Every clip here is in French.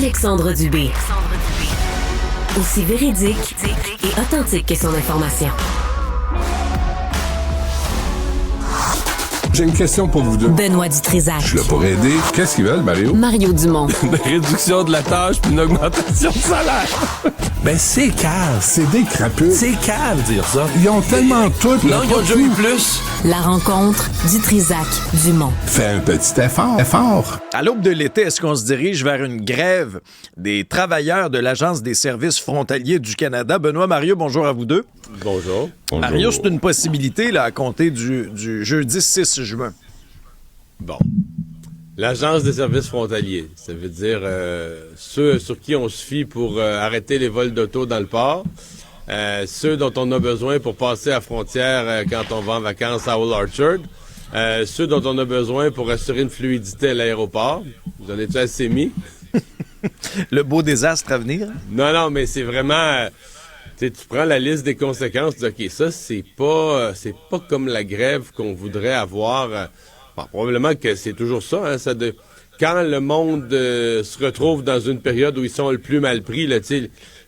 Alexandre Dubé. Aussi véridique et authentique que son information. J'ai une question pour vous deux. Benoît Dutrisac. Je suis là pour aider. Qu'est-ce qu'ils veulent, Mario? Mario Dumont. Une réduction de la tâche puis une augmentation de salaire. Ben, c'est cave. C'est des crapules. C'est cave dire ça. Ils ont tellement tout. Non, ils ont déjà eu plus. La rencontre Dutrisac-Dumont. Fais un petit effort. À l'aube de l'été, est-ce qu'on se dirige vers une grève des travailleurs de l'Agence des services frontaliers du Canada? Benoît, Mario, bonjour à vous deux. Bonjour. Mario, c'est une possibilité là, à compter du jeudi 6 juin. Bon. L'Agence des services frontaliers, ça veut dire ceux sur qui on se fie pour arrêter les vols d'auto dans le port, ceux dont on a besoin pour passer à la frontière quand on va en vacances à Old Orchard, ceux dont on a besoin pour assurer une fluidité à l'aéroport. Vous en êtes assez mis? Le beau désastre à venir? Non, mais c'est vraiment... tu prends la liste des conséquences, tu dis, OK, ça, c'est pas comme la grève qu'on voudrait avoir. Bon, probablement que c'est toujours ça. Hein, quand le monde se retrouve dans une période où ils sont le plus mal pris, là,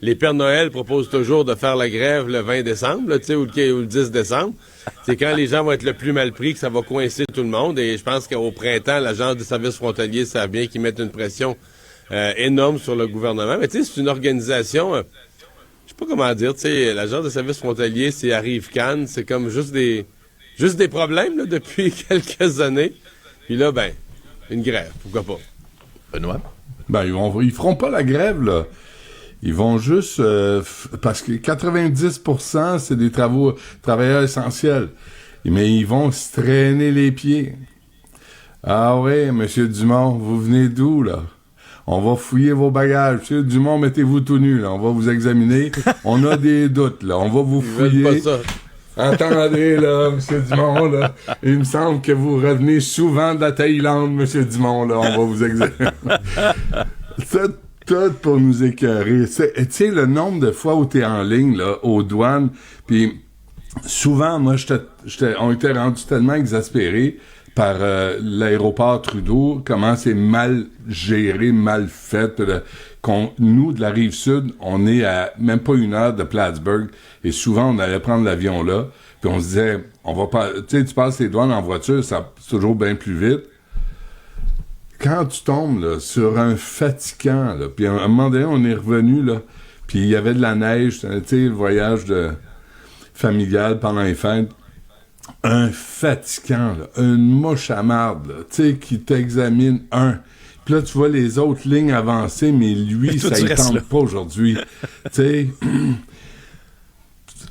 les Pères Noël proposent toujours de faire la grève le 20 décembre là, ou le 10 décembre. C'est quand les gens vont être le plus mal pris que ça va coincer tout le monde. Et je pense qu'au printemps, l'Agence des services frontaliers savent bien qu'ils mettent une pression énorme sur le gouvernement. Mais tu sais, c'est une organisation... je sais pas comment dire, tu sais, l'Agence des services frontaliers, c'est Arrive-Can, c'est comme juste des problèmes là, depuis quelques années. Puis là, ben, une grève, pourquoi pas. Benoît? Ben, ils feront pas la grève, là. Ils vont juste... parce que 90%, c'est des travailleurs essentiels. Mais ils vont se traîner les pieds. Ah oui, Monsieur Dumont, vous venez d'où, là? On va fouiller vos bagages. Monsieur Dumont, mettez-vous tout nu, là. On va vous examiner. On a des doutes, là. On va vous fouiller. Ils veulent pas ça. Entendez, là, Monsieur Dumont, là. Il me semble que vous revenez souvent de la Thaïlande, Monsieur Dumont, là. On va vous examiner. C'est tout pour nous écœurer. Tu sais, le nombre de fois où t'es en ligne, là, aux douanes, puis souvent, moi, on était rendus tellement exaspérés par l'aéroport Trudeau, comment c'est mal géré, mal fait. Nous, de la Rive-Sud, on est à même pas 1 heure de Plattsburgh, et souvent, on allait prendre l'avion là, puis on se disait, on va pas... Tu sais, tu passes les douanes en voiture, c'est toujours bien plus vite. Quand tu tombes là, sur un fatigant, là, puis à un moment donné, on est revenu, là, puis il y avait de la neige, tu sais, le voyage familial pendant les fêtes, un fatigant, là, une mouche à marde, là, tu sais, qui t'examine Puis là, tu vois les autres lignes avancer, mais lui, ça ne tente pas aujourd'hui. Tu sais,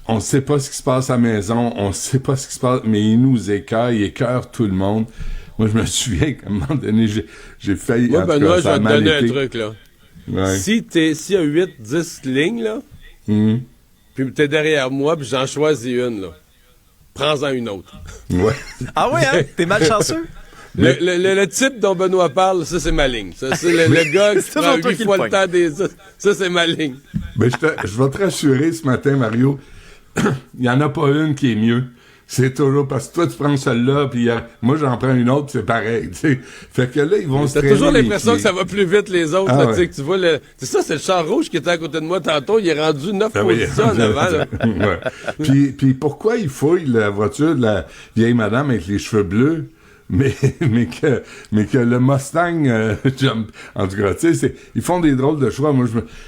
on sait pas ce qui se passe à la maison, on sait pas ce qui se passe, mais il nous écœure tout le monde. Moi, je me souviens qu'à un moment donné, j'ai failli... Moi, Benoît, je vais te donner un truc, là. Ouais. S'il y a 8-10 lignes, là, puis t'es derrière moi, puis j'en choisis une, là, prends-en une autre. Ouais. Ah ouais, hein? T'es malchanceux? Le type dont Benoît parle, ça, c'est ma ligne. Ça, c'est le gars qui prend 8 fois le temps des... Ça, c'est ma ligne. Mais je vais te rassurer ce matin, Mario. Il n'y en a pas une qui est mieux. C'est toujours parce que toi, tu prends celle-là, puis moi, j'en prends une autre, puis c'est pareil. T'sais. Fait que là, ils vont se traîner. T'as toujours l'impression que ça va plus vite les autres. Ah, là, ouais. Que tu vois c'est ça, c'est le char rouge qui était à côté de moi tantôt. Il est rendu 9 positions en avant. Là. Ouais. Puis pourquoi ils fouillent la voiture de la vieille madame avec les cheveux bleus? Mais que le Mustang jump. En tout cas, tu sais, ils font des drôles de choix. Moi,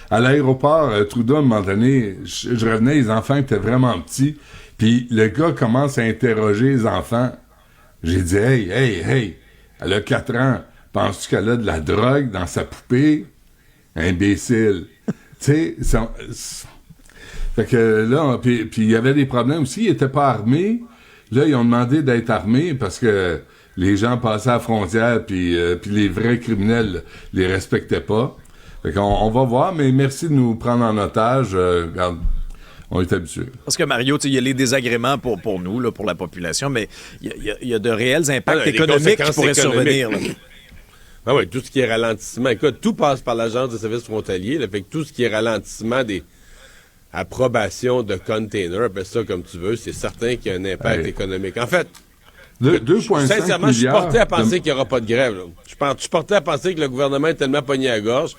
à l'aéroport, Trudeau, à un moment donné, je revenais, les enfants étaient vraiment petits. Puis le gars commence à interroger les enfants. J'ai dit, hey, elle a 4 ans. Penses-tu qu'elle a de la drogue dans sa poupée? Imbécile. Tu sais, fait que là, puis il y avait des problèmes aussi. Ils étaient pas armés. Là, ils ont demandé d'être armés parce que les gens passaient à la frontière, puis les vrais criminels les respectaient pas. Fait qu'on va voir, mais merci de nous prendre en otage. Regarde, on est habitués. Parce que Mario, il y a les désagréments pour nous, là, pour la population, mais il y a de réels impacts économiques qui pourraient survenir. Là. Ah oui, tout ce qui est ralentissement. Écoute, tout passe par l'Agence des services frontaliers. Là, fait que tout ce qui est ralentissement des approbations de containers, appelle ça comme tu veux, c'est certain qu'il y a un impact économique. En fait, 2,5 sincèrement, je suis porté à penser qu'il n'y aura pas de grève. Là. Je suis porté à penser que le gouvernement est tellement pogné à la gorge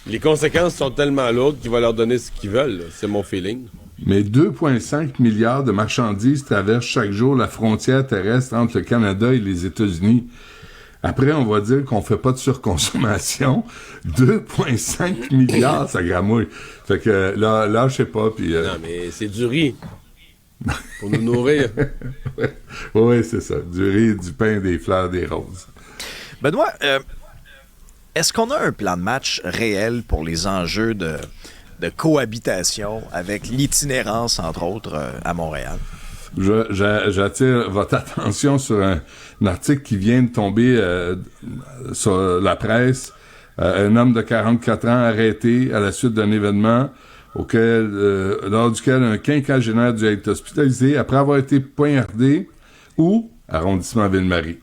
Les conséquences sont tellement lourdes qu'il va leur donner ce qu'ils veulent, là. C'est mon feeling. Mais 2,5 milliards de marchandises traversent chaque jour la frontière terrestre entre le Canada et les États-Unis. Après, on va dire qu'on fait pas de surconsommation. 2,5 milliards, ça gramouille. Fait que là, je sais pas. Puis, Non, mais c'est du riz. Pour nous nourrir. Oui, c'est ça. Du riz, du pain, des fleurs, des roses. Benoît, est-ce qu'on a un plan de match réel pour les enjeux de cohabitation avec l'itinérance, entre autres, à Montréal? J'attire votre attention sur un article qui vient de tomber sur la presse. Un homme de 44 ans arrêté à la suite d'un événement lors duquel un quinquagénaire dû être hospitalisé après avoir été poignardé arrondissement Ville-Marie.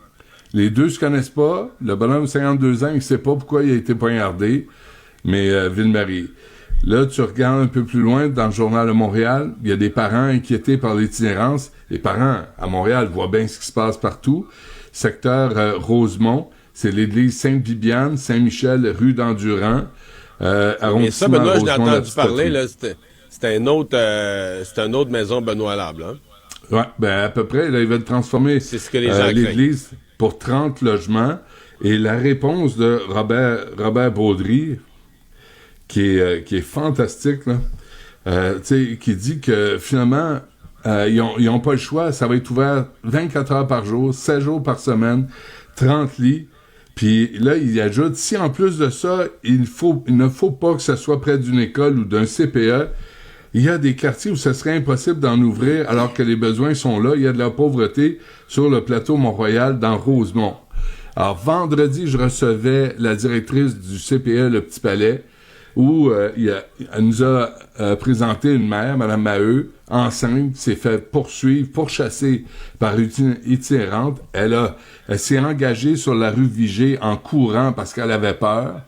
Les deux se connaissent pas. Le bonhomme de 52 ans, il sait pas pourquoi il a été poignardé, mais Ville-Marie. Là, tu regardes un peu plus loin dans le Journal de Montréal, il y a des parents inquiétés par l'itinérance. Les parents à Montréal voient bien ce qui se passe partout. Secteur Rosemont, c'est l'église Sainte-Bibiane, Saint-Michel, rue d'Endurant. Et ça, Benoît, je l'ai Rosemont, entendu parler, là, c'était une autre maison Benoît Lable, hein? Ouais, ben à peu près, là, ils veulent transformer C'est ce que les gens l'église pour 30 logements. Et la réponse de Robert Baudry, qui est fantastique, là, qui dit que finalement, ils ont pas le choix, ça va être ouvert 24 heures par jour, 7 jours par semaine, 30 lits. Puis là, il ajoute, si en plus de ça, il ne faut pas que ce soit près d'une école ou d'un CPE, il y a des quartiers où ce serait impossible d'en ouvrir alors que les besoins sont là. Il y a de la pauvreté sur le plateau Mont-Royal dans Rosemont. Alors, vendredi, je recevais la directrice du CPE Le Petit Palais où elle nous a présenté une mère, Mme Maheu, enceinte, qui s'est fait pourchasser par itinérante. Elle s'est engagée sur la rue Vigée en courant parce qu'elle avait peur.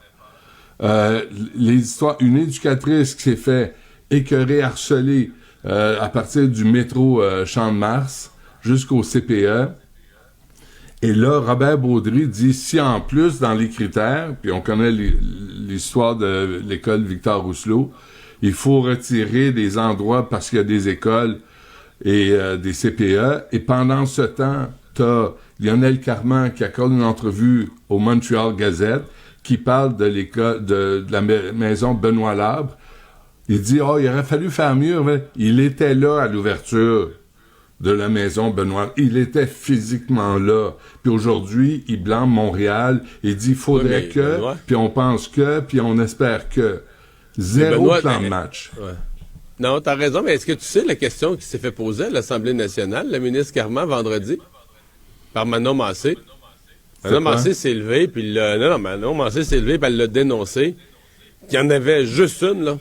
Une éducatrice qui s'est fait écœurer, harceler à partir du métro Champ-de-Mars jusqu'au CPE. Et là, Robert Baudry dit, si en plus, dans les critères, puis on connaît l'histoire de l'école Victor Rousselot, il faut retirer des endroits parce qu'il y a des écoles et des CPE. Et pendant ce temps, t'as Lionel Carman qui accorde une entrevue au Montreal Gazette qui parle de l'école, de la maison Benoît Labre. Il dit, il aurait fallu faire mieux. Il était là à l'ouverture de la maison Benoît. Il était physiquement là. Puis aujourd'hui, il blâme Montréal. Il dit, il faudrait que, Benoît, puis on pense que, puis on espère que. Zéro Benoît, plan de match. Ouais. Non, t'as raison, mais est-ce que tu sais la question qui s'est fait poser à l'Assemblée nationale, le ministre Carman, vendredi, par Manon Massé? Manon Massé s'est levé, puis Manon Massé s'est levé, puis elle l'a dénoncé, qu'il y en avait juste une, là.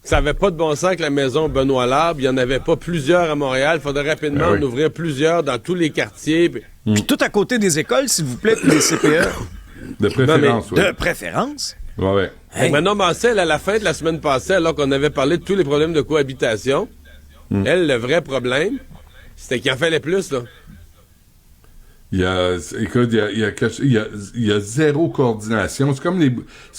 Ça n'avait pas de bon sens que la maison Benoît Labre. Il n'y en avait pas plusieurs à Montréal. Il faudrait rapidement en ouvrir plusieurs dans tous les quartiers. Puis tout à côté des écoles, s'il vous plaît, puis des CPE. De préférence, oui. De préférence? Ouais. Hey. Manon Massé, à la fin de la semaine passée, alors qu'on avait parlé de tous les problèmes de cohabitation, elle, le vrai problème, c'était qu'il en fallait plus, là. Il y a zéro coordination. C'est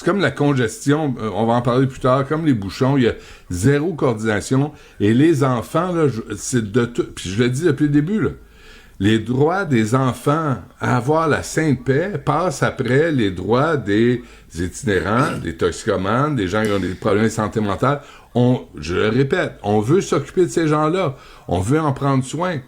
comme la congestion, on va en parler plus tard, comme les bouchons, il y a zéro coordination. Et les enfants, là, c'est de tout. Puis je l'ai dit depuis le début, là. Les droits des enfants à avoir la sainte paix passent après les droits des itinérants, des toxicomanes, des gens qui ont des problèmes de santé mentale. Je le répète, on veut s'occuper de ces gens-là. On veut en prendre soin.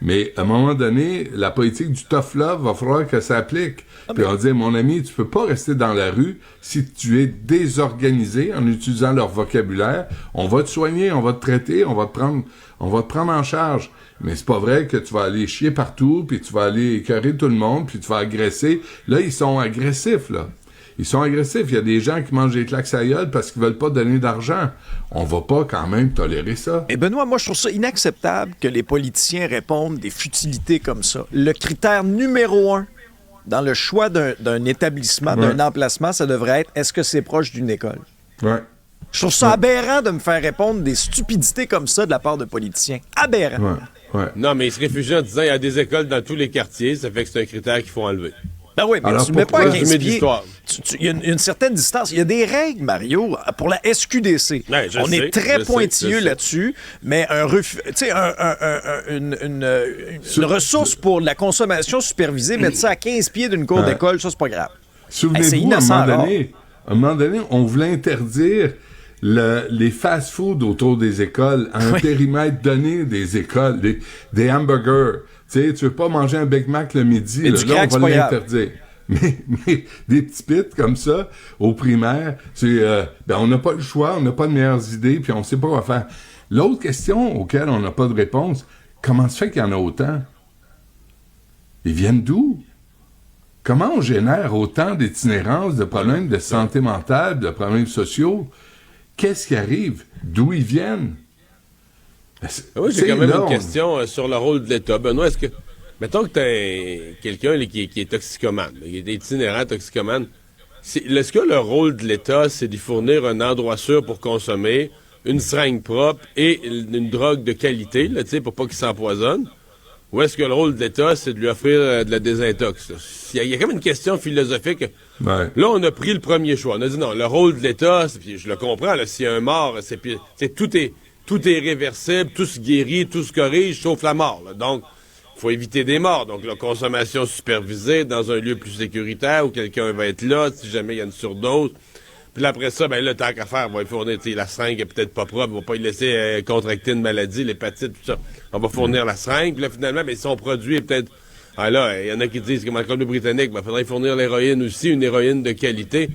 Mais à un moment donné, la politique du tough love va falloir que ça applique. Puis on dit, mon ami, tu peux pas rester dans la rue si tu es désorganisé en utilisant leur vocabulaire. On va te soigner, on va te traiter, on va te prendre en charge. Mais c'est pas vrai que tu vas aller chier partout, puis tu vas aller écœurer tout le monde, puis tu vas agresser. Là, ils sont agressifs, là. Ils sont agressifs. Il y a des gens qui mangent des claques à gueule parce qu'ils veulent pas donner d'argent. On va pas quand même tolérer ça. Et Benoît, moi, je trouve ça inacceptable que les politiciens répondent des futilités comme ça. Le critère numéro 1 dans le choix d'un établissement, d'un emplacement, ça devrait être, est-ce que c'est proche d'une école? Ouais. Je trouve ça aberrant de me faire répondre des stupidités comme ça de la part de politiciens. Aberrant. Ouais. Non, mais ils se réfugient en disant il y a des écoles dans tous les quartiers, ça fait que c'est un critère qu'il faut enlever. Ben oui, mais alors tu ne mets pas à 15 pieds. il y a une certaine distance. Il y a des règles, Mario, pour la SQDC. Ouais, On est très pointilleux là-dessus, mais une ressource pour la consommation supervisée, mettre ça à 15 pieds d'une cour d'école, ça, c'est pas grave. Souvenez-vous, à un moment donné, on voulait interdire les fast-food autour des écoles à un périmètre donné des écoles, des hamburgers. Tu sais, tu veux pas manger un Big Mac le midi, là, on va l'interdire. Mais des petits pits comme ça, au primaire, on n'a pas le choix, on n'a pas de meilleures idées, puis on sait pas quoi faire. L'autre question auquel on n'a pas de réponse, comment se fait qu'il y en a autant? Ils viennent d'où? Comment on génère autant d'itinérance, de problèmes de santé mentale, de problèmes sociaux? Qu'est-ce qui arrive? D'où ils viennent? Oui, j'ai quand même une question sur le rôle de l'État. Benoît, est-ce que... Mettons que tu as quelqu'un qui est toxicomane, qui est itinérant toxicomane. Est-ce que le rôle de l'État, c'est d'y fournir un endroit sûr pour consommer, une seringue propre et une drogue de qualité, là, pour pas qu'il s'empoisonne? Ou est-ce que le rôle de l'État, c'est de lui offrir de la désintox? Il y a quand même une question philosophique. Ouais. Là, on a pris le premier choix. On a dit non, le rôle de l'État, je le comprends, s'il y a un mort, tout est réversible, tout se guérit, tout se corrige, sauf la mort. Là. Donc, il faut éviter des morts. Donc, la consommation supervisée dans un lieu plus sécuritaire où quelqu'un va être là si jamais il y a une surdose. Puis là, après ça, tant qu'à faire, on va lui fournir, la seringue est peut-être pas propre, on va pas lui laisser contracter une maladie, l'hépatite, tout ça. On va fournir la seringue, puis là, finalement, son produit est peut-être... Ah là, il y en a qui disent, comme en Colombie-Britannique, il faudrait fournir l'héroïne aussi, une héroïne de qualité.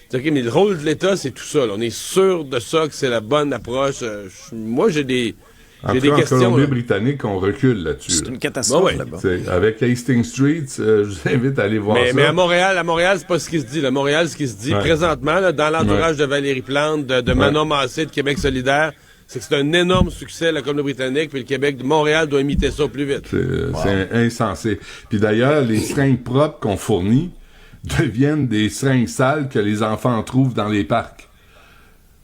C'est OK, mais le rôle de l'État, c'est tout ça. Là. On est sûr de ça, que c'est la bonne approche. Moi, j'ai des questions. En Colombie-Britannique, on recule là-dessus. C'est une catastrophe là-bas. Avec Hastings Street, je vous invite à aller voir ça. Mais à Montréal, c'est pas ce qui se dit. À Montréal, ce qui se dit présentement, là, dans l'entourage de Valérie Plante, de Manon Massé, de Québec solidaire, c'est que c'est un énorme succès, la Colombie-Britannique, puis le Québec, Montréal doit imiter ça au plus vite. C'est insensé. Puis d'ailleurs, les seringues propres qu'on fournit deviennent des seringues sales que les enfants trouvent dans les parcs.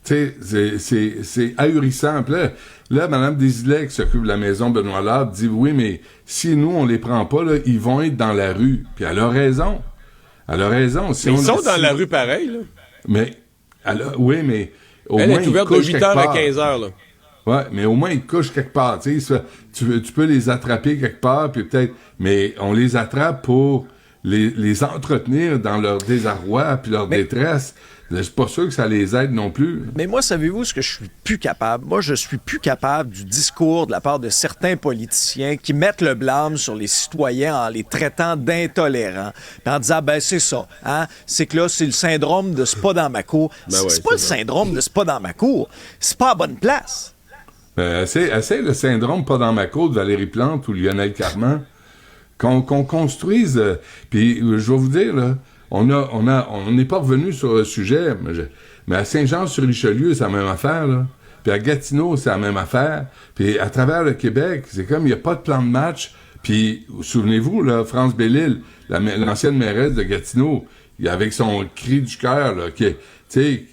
Tu sais, c'est ahurissant. Puis là, Mme Desilets, qui s'occupe de la maison Benoît Labre, dit « Oui, mais si nous, on les prend pas, là, ils vont être dans la rue. » Puis elle a raison. Elle a raison. Mais ils sont dans la rue pareil, là. Mais, oui, mais... Elle est ouverte de 8h à 15h, là. Ouais, mais au moins, ils couchent quelque part. Tu sais, tu peux les attraper quelque part, puis peut-être... Mais on les attrape pour les entretenir dans leur désarroi puis leur détresse. Je suis pas sûr que ça les aide non plus. Mais moi, savez-vous ce que je suis plus capable? Moi, je suis plus capable du discours de la part de certains politiciens qui mettent le blâme sur les citoyens en les traitant d'intolérants. Puis en disant, c'est ça, hein? C'est que là, c'est le syndrome de « c'est pas dans ma cour ». C'est pas le syndrome de « c'est pas dans ma cour ». C'est pas à bonne place. Essaye le syndrome « pas dans ma cour » de Valérie Plante ou Lionel Carman. Qu'on construise... Puis, je vais vous dire, là, on n'est pas revenu sur le sujet, mais à Saint-Jean-sur-Richelieu, c'est la même affaire, là. Puis à Gatineau, c'est la même affaire. Puis à travers le Québec, c'est comme il n'y a pas de plan de match. Puis, souvenez-vous, là, France Bellil, l'ancienne mairesse de Gatineau, avec son cri du cœur, là, tu sais,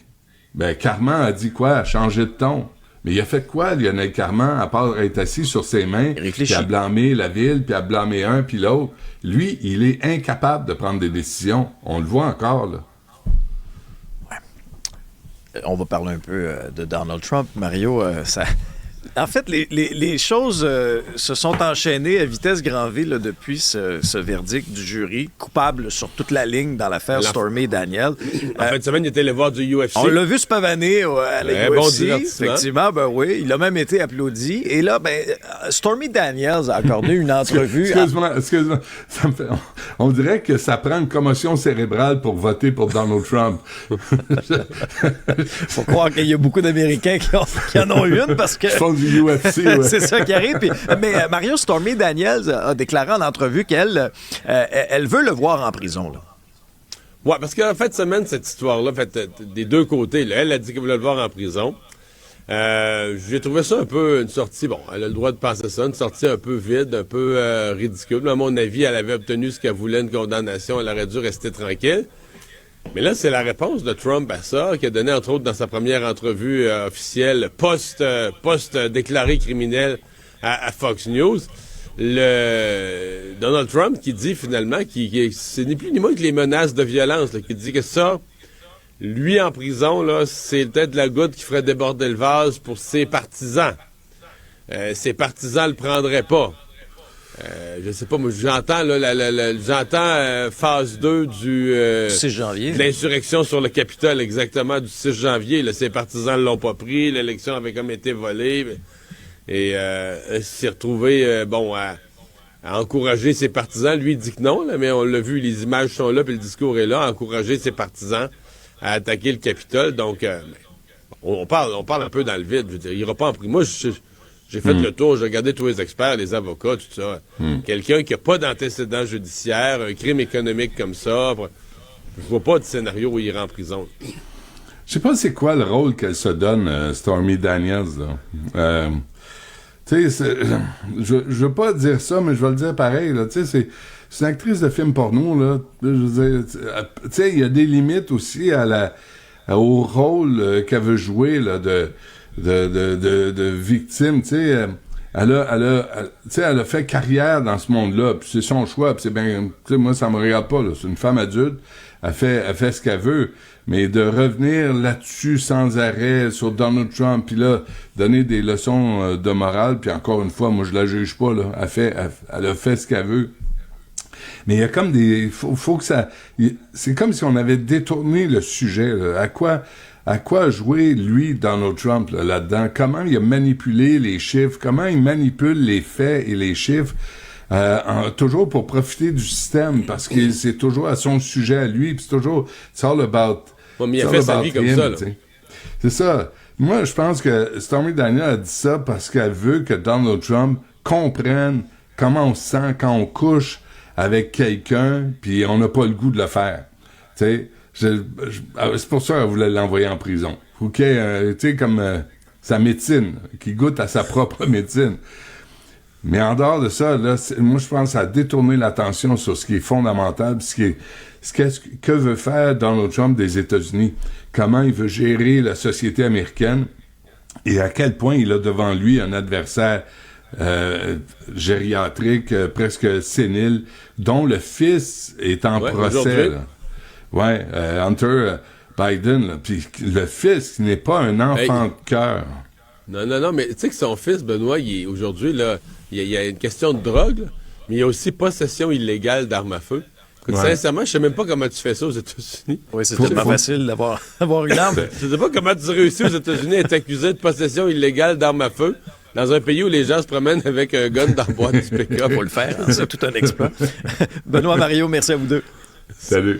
Carman a dit quoi? A changé de ton. Mais il a fait quoi, Lionel Carman, à part être assis sur ses mains, puis à blâmer la ville, puis à blâmer un, puis l'autre? Lui, il est incapable de prendre des décisions. On le voit encore, là. Ouais. On va parler un peu de Donald Trump. Mario, en fait, les choses se sont enchaînées à vitesse grand V là, depuis ce verdict du jury, coupable sur toute la ligne dans l'affaire Stormy Daniels. En fin de semaine, il était allé voir du UFC. On l'a vu se pavaner à la UFC. Bon divertissement. Effectivement, oui, il a même été applaudi. Et là, Stormy Daniels a accordé une entrevue. Excuse-moi. On dirait que ça prend une commotion cérébrale pour voter pour Donald Trump. Faut croire qu'il y a beaucoup d'Américains qui en ont une parce que... Du UFC, ouais. C'est ça qui arrive. Mais Mario, Stormy Daniels a déclaré en entrevue qu'elle elle veut le voir en prison. Là. Ouais, parce qu'en fin de semaine, cette histoire-là, des deux côtés, là, elle a dit qu'elle voulait le voir en prison. J'ai trouvé ça un peu une sortie, elle a le droit de penser ça, une sortie un peu vide, un peu ridicule. À mon avis, elle avait obtenu ce qu'elle voulait, une condamnation, elle aurait dû rester tranquille. Mais là, c'est la réponse de Trump à ça, qui a donné, entre autres, dans sa première entrevue officielle, post-déclaré criminel à Fox News. Donald Trump qui dit finalement c'est ni plus ni moins que les menaces de violence, là, qui dit que ça, lui en prison, là, c'est peut-être la goutte qui ferait déborder le vase pour ses partisans. Ses partisans le prendraient pas. Je sais pas, moi j'entends phase 2 du 6 janvier. de l'insurrection sur le Capitole, exactement, du 6 janvier. Là, ses partisans ne l'ont pas pris, l'élection avait comme été volée. Et s'est retrouvé à encourager ses partisans. Lui, il dit que non, là, mais on l'a vu, les images sont là, puis le discours est là, à encourager ses partisans à attaquer le Capitole. Donc, on parle un peu dans le vide. Je veux dire, il ira pas en prison. Moi, j'ai fait le tour, j'ai regardé tous les experts, les avocats, tout ça. Quelqu'un qui n'a pas d'antécédent judiciaire, un crime économique comme ça, je vois pas de scénario où il ira en prison. Je sais pas c'est quoi le rôle qu'elle se donne, Stormy Daniels, là. Tu sais, je veux pas dire ça, mais je vais le dire pareil, là. Tu sais, c'est une actrice de film porno, là. Je veux dire, tu sais, il y a des limites aussi au rôle qu'elle veut jouer, là, de victime, tu sais. Elle a fait carrière dans ce monde-là, puis c'est son choix, puis c'est bien, tu sais, moi, ça me regarde pas, là. C'est une femme adulte, elle fait ce qu'elle veut. Mais de revenir là-dessus sans arrêt sur Donald Trump, puis là, donner des leçons de morale, puis encore une fois, moi, je la juge pas, là. Elle a fait ce qu'elle veut. Mais il y a comme faut que ça... C'est comme si on avait détourné le sujet, là. À quoi jouer, lui, Donald Trump, là-dedans? Comment il a manipulé les chiffres? Comment il manipule les faits et les chiffres? Toujours pour profiter du système, parce que c'est toujours à son sujet à lui, puis c'est toujours... It's all about... Mais il a fait sa vie comme ça, là. C'est ça. Moi, je pense que Stormy Daniels a dit ça parce qu'elle veut que Donald Trump comprenne comment on se sent quand on couche avec quelqu'un, puis on n'a pas le goût de le faire. Tu sais, c'est pour ça qu'elle voulait l'envoyer en prison. OK, tu sais, comme sa médecine, qui goûte à sa propre médecine. Mais en dehors de ça, là, moi, je pense à détourner l'attention sur ce qui est fondamental, que veut faire Donald Trump des États-Unis, comment il veut gérer la société américaine et à quel point il a devant lui un adversaire gériatrique, presque sénile, dont le fils est en procès. Hunter Biden, puis le fils qui n'est pas un enfant de cœur. Non, mais tu sais que son fils, Benoît, aujourd'hui, là, il y a une question de drogue, là, mais il y a aussi possession illégale d'armes à feu. Écoute, sincèrement, je sais même pas comment tu fais ça aux États-Unis. Oui, c'est tellement facile d'avoir une arme. Je sais pas comment tu réussis aux États-Unis à être accusé de possession illégale d'armes à feu dans un pays où les gens se promènent avec un gun dans la boîte du pick-up. Faut le faire, c'est tout un exploit. Benoît, Mario, merci à vous deux. Salut.